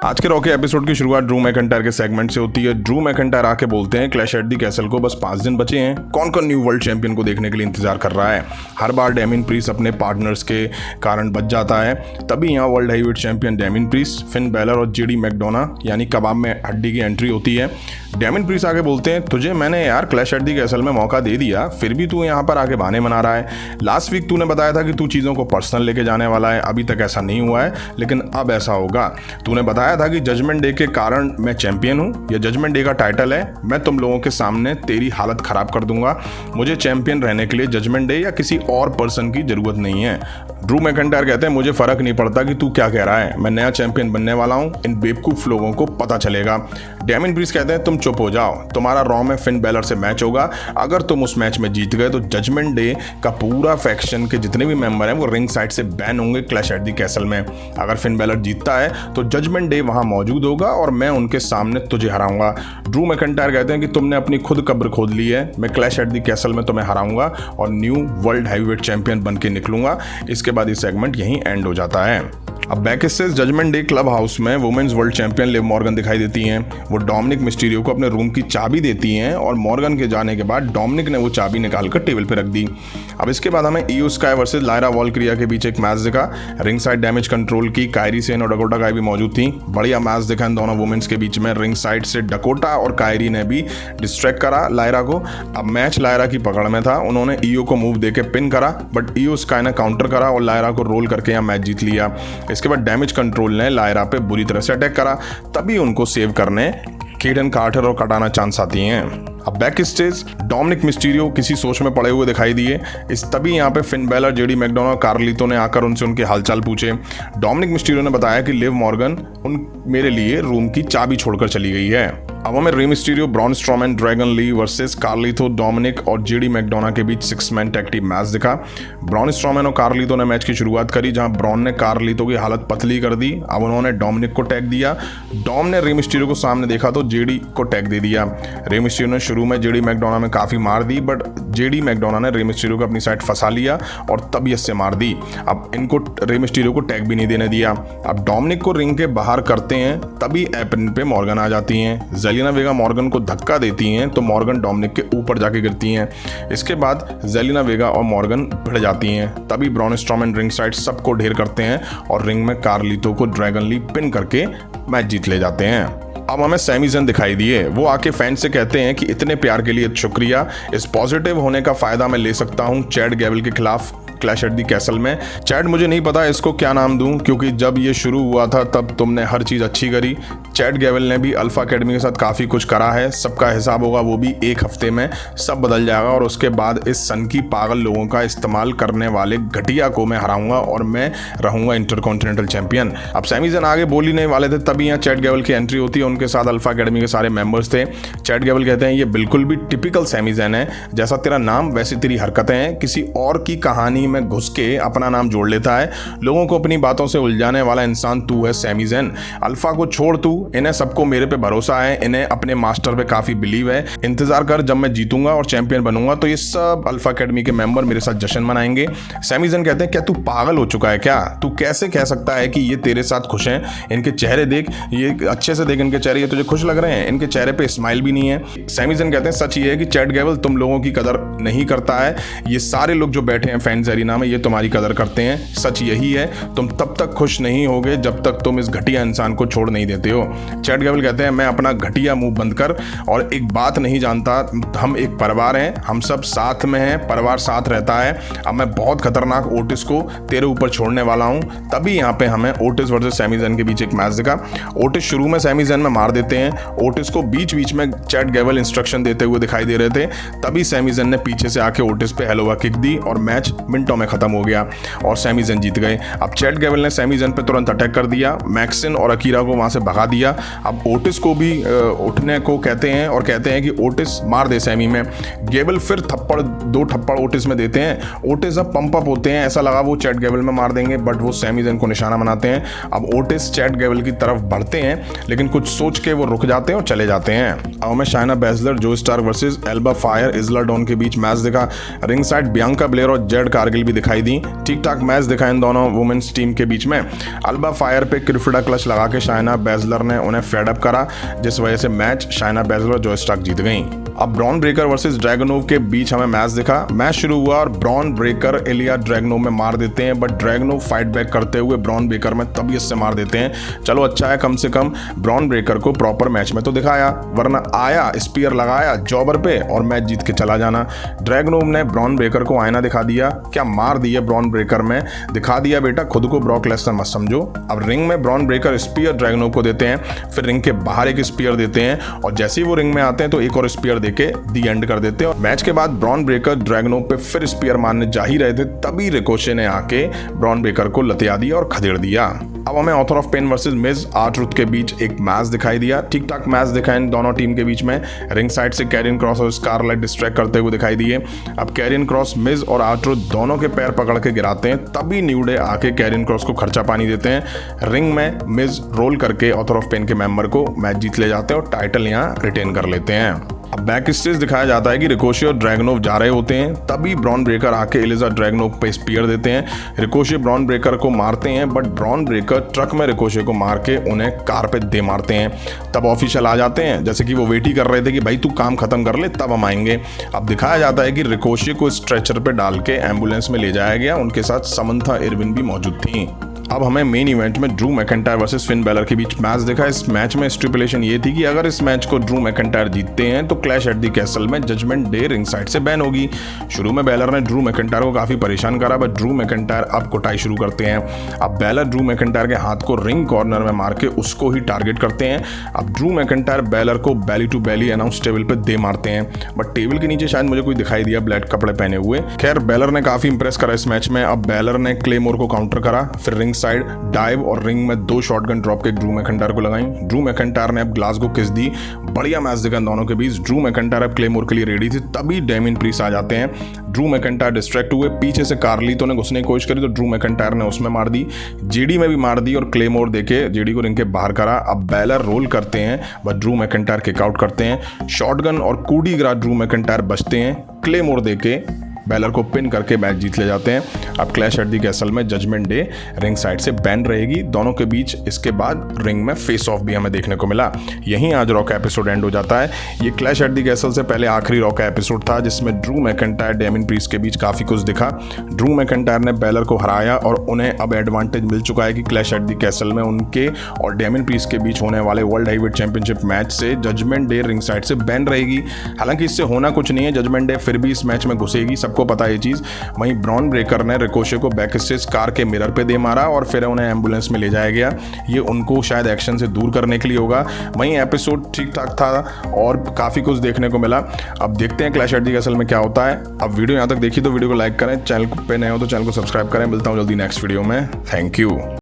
आज के Rocky episode की शुरुआत ड्रू मैकइंटायर के सेगमेंट से होती है। ड्रू मैकइंटायर आके बोलते हैं क्लैश एट द कैसल को बस 5 दिन बचे हैं। कौन कौन न्यू वर्ल्ड चैंपियन को देखने के लिए इंतजार कर रहा है। हर बार डेमिन प्रीस्ट अपने पार्टनर्स के कारण बच जाता है। तभी यहाँ world heavyweight champion डेमिन priest, Finn Balor और जेडी मैकडोना यानी कबाब में हड्डी की एंट्री होती है। डेमिन प्रीस्ट आगे बोलते हैं तुझे मैंने यार क्लैश एट द कैसल में मौका दे दिया, फिर भी तू यहाँ पर आके बहाने बना रहा है। लास्ट वीक तूने बताया था कि तू चीज़ों को पर्सनल लेके जाने वाला है, अभी तक ऐसा नहीं हुआ है, लेकिन अब ऐसा होगा। तूने बताया था कि जजमेंट डे के कारण मैं चैंपियन हूँ, यह जजमेंट डे का टाइटल है, मैं तुम लोगों के सामने तेरी हालत खराब कर दूंगा। मुझे चैंपियन रहने के लिए जजमेंट डे या किसी और पर्सन की जरूरत नहीं है। ड्रू मैकइंटायर कहते हैं मुझे फर्क नहीं पड़ता कि तू क्या कह रहा है, मैं नया चैंपियन बनने वाला हूँ, इन बेवकूफ लोगों को पता चलेगा। डेमिन प्रीस्ट कहते हैं तुम चुप हो जाओ, तुम्हारा रॉ में फिन बैलर से मैच होगा, अगर तुम उस मैच में जीत गए तो जजमेंट डे का पूरा फैक्शन के जितने भी मेंबर हैं वो रिंग साइड से बैन होंगे क्लैश एट द कैसल में। अगर फिन बैलर जीतता है तो जजमेंट डे वहां मौजूद होगा और मैं उनके सामने तुझे हराऊंगा। ड्रू मैकइंटायर कहते हैं कि तुमने अपनी खुद कब्र खोद ली है, मैं क्लैश एट द कैसल में तुम्हें हराऊंगा और न्यू वर्ल्ड हैवीवेट चैंपियन बन के निकलूंगा। इसके बाद ये सेगमेंट यहीं एंड हो जाता है। अब back stage judgement day club house में women's world champion Liv Morgan दिखाई देती हैं। वो डोमिनिक मिस्टीरियो को अपने रूम की चाबी देती हैं और मॉर्गन के जाने के बाद डोमिनिक ने वो चाबी निकालकर टेबल पे रख दी। अब इसके बाद हमें ईओ स्काई वर्सेस लायरा वॉल्किरिया के बीच एक मैच दिखा। रिंग साइड डैमेज कंट्रोल की कायरी सेन और डकोटा काई भी मौजूद थी। बढ़िया मैच दिखा इन दोनों वुमेन्स के बीच में। रिंग साइड से डकोटा और कायरी ने भी डिस्ट्रैक्ट करा लायरा को। अब मैच लायरा की पकड़ में था, उन्होंने ईओ को मूव देके पिन करा, बट ईओ स्काई ने काउंटर करा और लायरा को रोल करके यहाँ मैच जीत लिया। इसके बाद डैमेज कंट्रोल ने लायरा पे बुरी तरह से अटैक करा, तभी उनको सेव करने केडन कार्टर और कटाना चांस आती हैं। अब बैक स्टेज डोमिनिक मिस्टीरियो किसी सोच में पड़े हुए दिखाई दिए। तभी यहाँ पे फिन बैलर, जेडी मैकडोना और कार्लितो ने आकर उनसे उनके हालचाल पूछे। डोमिनिक मिस्टीरियो ने बताया कि लिव मॉर्गन मेरे लिए रूम की चाबी छोड़कर चली गई है। अब हमें Rey Mysterio, Braun Strowman, Dragon Lee versus Carlito, Dominik और जेडी मैकडोना के बीच 6 मैन टैग टीम मैच दिखा। ब्रॉन स्ट्रोमैन और कार्लितो ने मैच की शुरुआत करी, जहां ब्रॉन ने कार्लितो की हालत पतली कर दी। अब उन्होंने डोमिनिक को टैग दिया। डॉम ने रे मिस्टीरियो को सामने देखा तो जेडी को टैग दे दिया। रे मिस्टीरियो ने शुरू में जेडी मैकडोना में काफ़ी मार दी, बट जेडी मैकडोना ने रे मिस्टीरियो को अपनी साइड फंसा लिया और तबीयत से मार दी। अब इनको रे मिस्टीरियो को टैग भी नहीं देने दिया। अब डोमिनिक को रिंग के बाहर करते हैं, तभी एप्रन पे मॉर्गन आ जाती हैं। जेलिना वेगा मॉर्गन को धक्का देती हैं तो मॉर्गन डोमिनिक के ऊपर जाके गिरती हैं। इसके बाद जेलिना वेगा और मॉर्गन भिड़ जाती हैं। तभी ब्रॉन स्ट्रोमैन रिंग साइड सबको ढेर करते हैं और रिंग में कार्लितो को ड्रैगन ली पिन करके मैच जीत ले जाते हैं। अब हमें सैमी ज़ेन दिखाई दिए। वो आके फैन से कहते हैं कि इतने प्यार के लिए शुक्रिया, इस पॉजिटिव होने का फायदा मैं ले सकता हूँ चैड गैबल के खिलाफ क्लैश एट द कैसल में। चैड मुझे नहीं पता इसको क्या नाम दूं, क्योंकि जब ये शुरू हुआ था तब तुमने हर चीज़ अच्छी करी। चैड गैबल ने भी अल्फा अकेडमी के साथ काफ़ी कुछ करा है, सबका हिसाब होगा वो भी 1 हफ्ते में, सब बदल जाएगा और उसके बाद इस सन की पागल लोगों का इस्तेमाल करने वाले घटिया को मैं हराऊंगा और मैं रहूंगा इंटरकॉन्टिनेंटल चैंपियन। अब सैमी ज़ेन आगे बोल ही नहीं वाले थे, तभी यहाँ चैड गैबल की एंट्री होती है। उनके साथ अल्फा अकेडमी के सारे मेंबर्स थे। चैड गैबल कहते हैं ये बिल्कुल भी टिपिकल सैमी ज़ेन है, जैसा तेरा नाम वैसी तेरी हरकतें हैं, किसी और की कहानी में घुस के अपना नाम जोड़ लेता है, लोगों को अपनी बातों से उलझाने वाला इंसान तू है सैमी ज़ेन। अल्फा को छोड़ तू, इन्हें सबको मेरे पे भरोसा है, इन्हें अपने मास्टर पे काफी बिलीव है। इंतजार कर, जब मैं जीतूंगा और चैंपियन बनूंगा तो ये सब अल्फा अकेडमी के मेंबर मेरे साथ जश्न मनाएंगे। सैमी ज़ेन कहते हैं क्या तू पागल हो चुका है क्या? तू कैसे कह सकता है कि ये तेरे साथ खुश हैं? इनके चेहरे देख, ये अच्छे से देख इनके चेहरे, ये तुझे खुश लग रहे हैं? इनके चेहरे पे स्माइल भी नहीं है। सैमी ज़ेन कहते हैं सच ये है कि चैड गैबल तुम लोगों की कदर नहीं करता है, ये सारे लोग जो बैठे हैं फैंस एरिना में ये तुम्हारी कदर करते हैं। सच यही है, तुम तब तक खुश नहीं होगे जब तक तुम इस घटिया इंसान को छोड़ नहीं देते हो। चैड गैबल कहते हैं मैं अपना घटिया मुंह बंद कर और एक बात नहीं जानता, हम एक परिवार हैं, हम सब साथ में हैं, परिवार साथ रहता है। अब मैं बहुत खतरनाक ओटिस को तेरे ऊपर छोड़ने वाला हूं। तभी यहाँ पे हमें ओटिस वर्सेस सैमी ज़ेन के बीच एक मैच दिखा। ओटिस शुरू में सैमी ज़ेन में मार देते हैं, ओटिस को बीच बीच में चैड गैबल इंस्ट्रक्शन देते हुए दिखाई दे रहे थे। तभी सैमी ज़ेन ने पीछे से आके ओटिस पे हेलोवा किक दी और मैच मिनटों में खत्म हो गया और सैमी ज़ेन जीत गए। अब चैड गैबल ने सैमी ज़ेन पे तुरंत अटैक कर दिया, मैक्सिन और अकीरा को वहां से भगा दिया। अब ओटिस को भी उठने को कहते हैं और कहते हैं कि ओटिस मार दे सैमी में। गैबल फिर 2 थप्पड़ ओटिस में देते हैं। ओटिस अब पंप अप होते हैं, ऐसा लगा वो चैड गैबल में मार देंगे, बट वो सैमी ज़ेन को निशाना बनाते हैं। अब ओटिस चैड गैबल की तरफ बढ़ते हैं, लेकिन कुछ सोच के वो रुक जाते हैं और चले जाते हैं। अब हमें Shayna Baszler, Zoey Stark versus Alba Fyre, Isla Dawn के बीच मैच दिखा। रिंग साइड बियांका ब्लेयर और जेड कारगिल टाइटल भी दिखाई दी। ठीक ठाक मैच दिखा इन दोनों वुमेन्स टीम के बीच में। अल्बा फायर पे क्रिफिडा क्लच लगा के शाइना बेजलर ने उन्हें फेड अप करा, जिस वजह से मैच शाइना बेजलर जो स्टॉक जीत गई। अब ब्रॉन ब्रेकर वर्सेस ड्रैगनोव के बीच हमें मैच दिखा। मैच शुरू हुआ और ब्रॉन ब्रेकर इलिया ड्रैगनोव में मार देते हैं, बट ड्रैगनोव फाइट बैक करते हुए ब्रॉन ब्रेकर में तबीयत से मार देते हैं। चलो अच्छा है, कम से कम ब्रॉन ब्रेकर को प्रॉपर मैच में तो दिखाया, वरना आया स्पीयर लगाया जॉबर पे और मैच जीत के चला जाना। ड्रैगनोव ने ब्रॉन ब्रेकर को आईना दिखा दिया, क्या मार दिया ब्रॉन ब्रेकर में, दिखा दिया बेटा खुद को ब्रॉक लेसनर मत समझो। अब रिंग में ब्रॉन ब्रेकर स्पीयर ड्रैगनोव को देते हैं, फिर रिंग के बाहर एक स्पीयर देते हैं और जैसे ही वो रिंग में आते हैं तो एक और स्पीयर देके दी एंड कर देते हैं। मैच के बाद ब्रॉन ब्रेकर ड्रैगनोव पे फिर स्पीयर मारने जा ही रहे थे, तभी रिकोशे ने आके ब्रॉन ब्रेकर को लतिया दिया और खदेड़ दिया। अब हमें Author of Pain versus Miz R Truth के बीच एक मैच दिखाई दिया। ठीक ठाक मैच दिखा इन दोनों टीम के बीच में। रिंग साइड से कैरियन क्रॉस और स्कारलेट डिस्ट्रैक्ट करते हुए दिखाई दिए। अब कैरियन क्रॉस मिज और आर-ट्रुथ दोनों के पैर पकड़ के गिराते हैं, तभी न्यू डे आके कैरियन क्रॉस को खर्चा पानी देते हैं। रिंग में मिज रोल करके ऑथर ऑफ पेन के मेंबर को मैच जीत ले जाते हैं और टाइटल यहाँ रिटेन कर लेते हैं। अब बैक स्टेज दिखाया जाता है कि रिकोशे और ड्रैगनोव जा रहे होते हैं, तभी ब्रॉन ब्रेकर आके एलिजा ड्रैगनोव पे स्पीयर देते हैं। रिकोशे ब्रॉन ब्रेकर को मारते हैं, बट ब्रॉन ब्रेकर ट्रक में रिकोशे को मार के उन्हें कार पे दे मारते हैं। तब ऑफिशियल आ जाते हैं, जैसे कि वो वेट ही कर रहे थे कि भाई तू काम खत्म कर ले तब हम आएंगे। अब दिखाया जाता है कि रिकोशे को स्ट्रेचर पे डाल के एम्बुलेंस में ले जाया गया, उनके साथ समंथा इरविन भी मौजूद थी। अब हमें मेन इवेंट में Drew McIntyre versus Finn Balor के बीच मैच देखा। इस मैच में स्टिपुलेशन ये थी कि अगर इस मैच को ड्रू मैकिंटायर जीतते हैं तो क्लैश एट द कैसल में जजमेंट डे रिंग साइड से बैन होगी। शुरू में बैलर ने ड्रू मैकिंटायर को काफी परेशान करा, बट ड्रू मैकिंटायर अब कुटाई शुरू करते हैं। अब बैलर ड्रू मैकिंटायर के हाथ को रिंग कॉर्नर में मार के उसको ही टारगेट करते हैं। अब ड्रू मैकिंटायर बैलर को बैली टू बैली अनाउंस टेबल पे दे मारते हैं, बट टेबल के नीचे शायद मुझे कोई दिखाई दिया ब्लैक कपड़े पहने हुए। खैर बैलर ने काफी इंप्रेस करा इस मैच में। अब बैलर ने क्लेमोर को काउंटर करा, फिर रिंग साइड डाइव और रिंग में 2 शॉटगन ड्रॉप के ड्रू मैकिंटायर को लगाई। ड्रू मैकिंटायर ने अब ग्लास को किस दी। बढ़िया मैच दिखा दोनों के बीच। ड्रू मैकिंटायर अब क्लेमोर के लिए रेडी थी, तभी डेमिन प्रीस्ट आ जाते हैं। ड्रू मैकिंटायर डिस्ट्रैक्ट हुए, पीछे से कार्लीतो ने घुसने की कोशिश करी तो ड्रू मैकिंटायर ने उसमें मार दी, जेडी में भी मार दी और क्लेमोर देके जेडी को रिंग के बाहर करा। अब बैलर रोल करते हैं, but Drew McIntyre kick out करते हैं। शॉटगन और कूडी ग्रा ड्रू मैकिंटायर बचते हैं, क्लेमोर देके बैलर को पिन करके मैच जीत ले जाते हैं। अब क्लैश एट दी कैसल में जजमेंट डे रिंग साइड से बैन रहेगी दोनों के बीच। इसके बाद रिंग में फेस ऑफ भी हमें देखने को मिला। यहीं आज रॉ का एपिसोड एंड हो जाता है। ये क्लैश एट दी कैसल से पहले आखिरी रॉ का एपिसोड था, जिसमें ड्रू मैकिंटायर डेमिन प्रीस्ट के बीच काफी कुछ दिखा। ड्रू मैकिंटायर ने बैलर को हराया और उन्हें अब एडवांटेज मिल चुका है कि क्लैश एट दी कैसल में उनके और डेमिन प्रीस्ट के बीच होने वाले वर्ल्ड हेवीवेट चैंपियनशिप मैच से जजमेंट डे रिंग साइड से बैन रहेगी। हालांकि इससे होना कुछ नहीं है, जजमेंट डे फिर भी इस मैच में घुसेगी, सबको पता है ये चीज। वहीं ब्रॉन ब्रेकर ने रिकोशे को बैक स्टेज कार के मिरर पे दे मारा और फिर उन्हें एम्बुलेंस में ले जाया गया। ये उनको शायद एक्शन से दूर करने के लिए होगा। वहीं एपिसोड ठीक ठाक था और काफी कुछ देखने को मिला। अब देखते हैं क्लैश एट दी कैसल में क्या होता है। अब वीडियो यहाँ तक देखी तो वीडियो को लाइक करें, चैनल पे नए हो तो चैनल को सब्सक्राइब करें। मिलता हूँ जल्दी नेक्स्ट वीडियो में। Thank you.